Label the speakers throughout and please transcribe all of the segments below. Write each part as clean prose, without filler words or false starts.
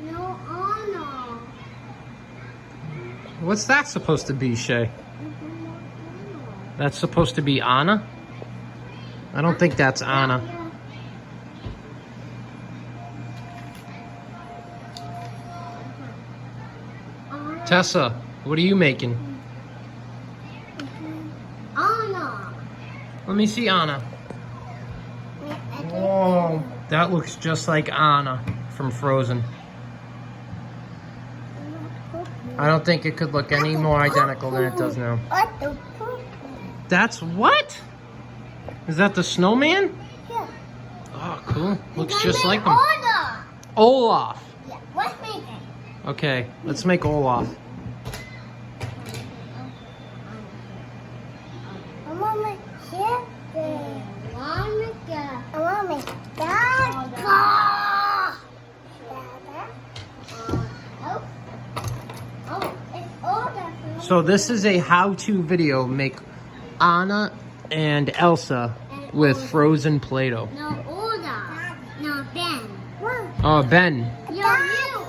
Speaker 1: No, oh no.
Speaker 2: What's that supposed to be, Shea? That's supposed to be Anna? I don't think that's Anna. Tessa, what are you making?
Speaker 1: Anna.
Speaker 2: Let me see Anna. Oh, that looks just like Anna from Frozen. I don't think it could look any more identical than it does now. That's what? Is that the snowman?
Speaker 1: Yeah.
Speaker 2: Oh, cool. Looks just like him.
Speaker 1: Olaf.
Speaker 2: Olaf.
Speaker 1: Yeah, what's making?
Speaker 2: Okay, let's make Olaf.
Speaker 1: I want to make chicken. I want to make that. Oh, it's Olaf.
Speaker 2: So this is a how-to video. Make Anna and Elsa with frozen Play-Doh.
Speaker 1: No, Olaf. No, Ben.
Speaker 2: Oh, Ben.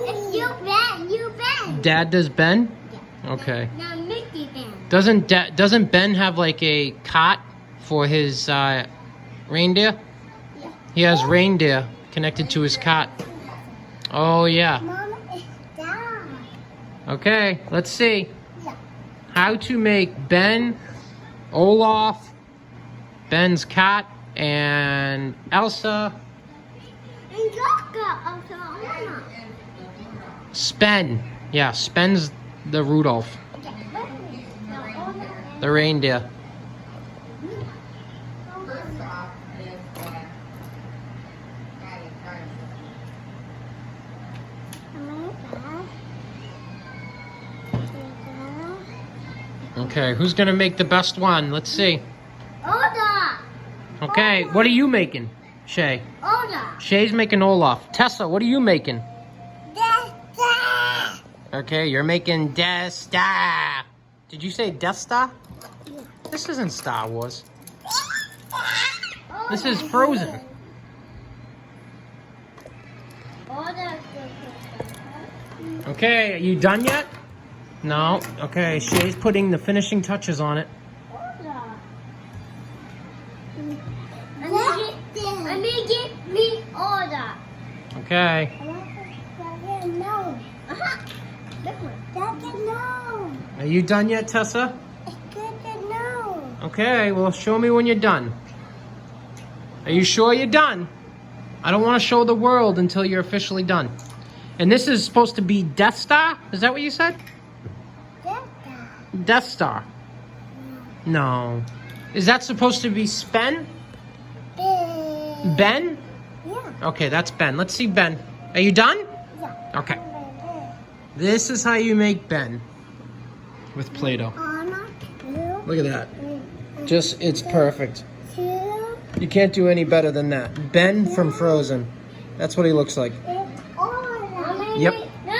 Speaker 1: It's you, Ben. You, Ben.
Speaker 2: Dad does Ben?
Speaker 1: Yeah.
Speaker 2: Okay.
Speaker 1: No, Mickey Ben.
Speaker 2: Doesn't Ben have like a cot for his reindeer?
Speaker 1: Yeah.
Speaker 2: He has reindeer connected to his cot. Oh yeah.
Speaker 1: Mama is down.
Speaker 2: Okay, let's see.
Speaker 1: Yeah.
Speaker 2: How to make Ben, Olaf, Ben's cat, and Elsa.
Speaker 1: And Coco also, Mama.
Speaker 2: Spen. Yeah, Spen's the Rudolph, the reindeer. Okay, who's gonna make the best one? Let's see.
Speaker 1: Olaf.
Speaker 2: Okay, what are you making, Shea?
Speaker 1: Olaf.
Speaker 2: Shea's making Olaf. Tessa, what are you making?
Speaker 1: Desta.
Speaker 2: Okay, you're making Desta. Did you say Desta?
Speaker 1: Yeah.
Speaker 2: This isn't Star Wars. This is Frozen. Okay, are you done yet? No. Okay, Shea's putting the finishing touches on it.
Speaker 1: Let me get me order.
Speaker 2: Okay.
Speaker 1: No. No.
Speaker 2: Are you done yet, Tessa?
Speaker 1: It's good to know.
Speaker 2: Okay, well, show me when you're done. Are you sure you're done? I don't want to show the world until you're officially done. And this is supposed to be Death Star? Is that what you said? Death Star. No. Is that supposed to be Spen? Ben?
Speaker 1: Yeah.
Speaker 2: Okay, that's Ben. Let's see Ben. Are you done?
Speaker 1: Yeah.
Speaker 2: Okay. This is how you make Ben with Play-Doh. Look at that. It's perfect. You can't do any better than that. Ben from Frozen. That's what he looks like. Yep.
Speaker 1: No!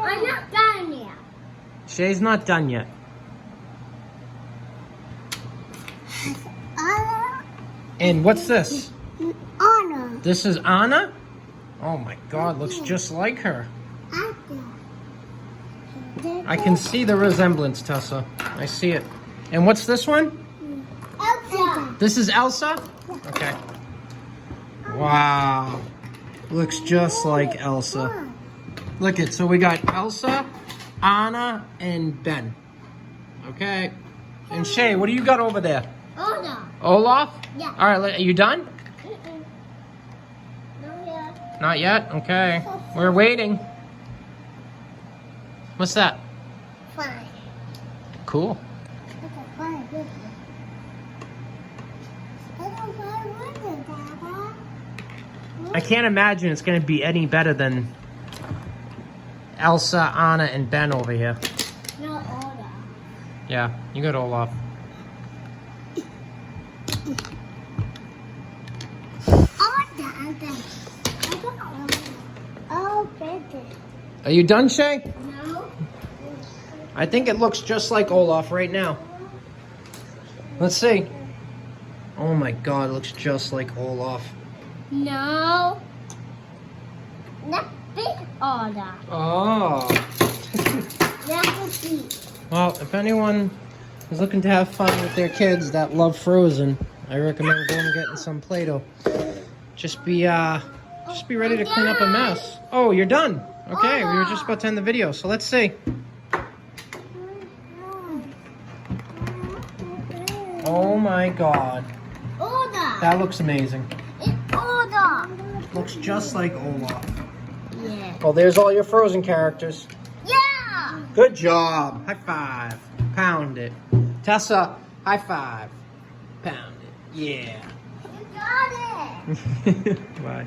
Speaker 1: I'm not done yet.
Speaker 2: Shea's not done yet. And what's this?
Speaker 1: Anna.
Speaker 2: This is Anna? Oh my God, looks just like her. I can see the resemblance, Tessa. I see it. And what's this one?
Speaker 1: Elsa.
Speaker 2: This is Elsa? Okay. Wow. Looks just like Elsa. Look it, so we got Elsa, Anna, and Ben. Okay. And Shea, what do you got over there?
Speaker 1: Olaf.
Speaker 2: Olaf?
Speaker 1: Yeah.
Speaker 2: All right, are you done?
Speaker 1: No, yeah.
Speaker 2: Not yet? Okay. We're waiting. What's that?
Speaker 1: Fine.
Speaker 2: Cool. I can't imagine it's going to be any better than Elsa, Anna, and Ben over here.
Speaker 1: No, Olaf.
Speaker 2: Yeah, you got Olaf. Are you done, Shea?
Speaker 1: No.
Speaker 2: I think it looks just like Olaf right now. Let's see. Oh my God, it looks just like Olaf.
Speaker 1: No. Not big order.
Speaker 2: Oh.
Speaker 1: That's a big.
Speaker 2: Well, if anyone is looking to have fun with their kids that love Frozen, I recommend going and getting some Play-Doh. Just be ready to clean up a mess. Oh, you're done. Okay, we were just about to end the video, so let's see. Oh my God.
Speaker 1: Order.
Speaker 2: That looks amazing.
Speaker 1: It's order.
Speaker 2: Looks just like Olaf.
Speaker 1: Yeah.
Speaker 2: Well, there's all your Frozen characters.
Speaker 1: Yeah.
Speaker 2: Good job. High five. Pound it. Tessa, high five. Pound it. Yeah.
Speaker 1: You got it.
Speaker 2: Bye.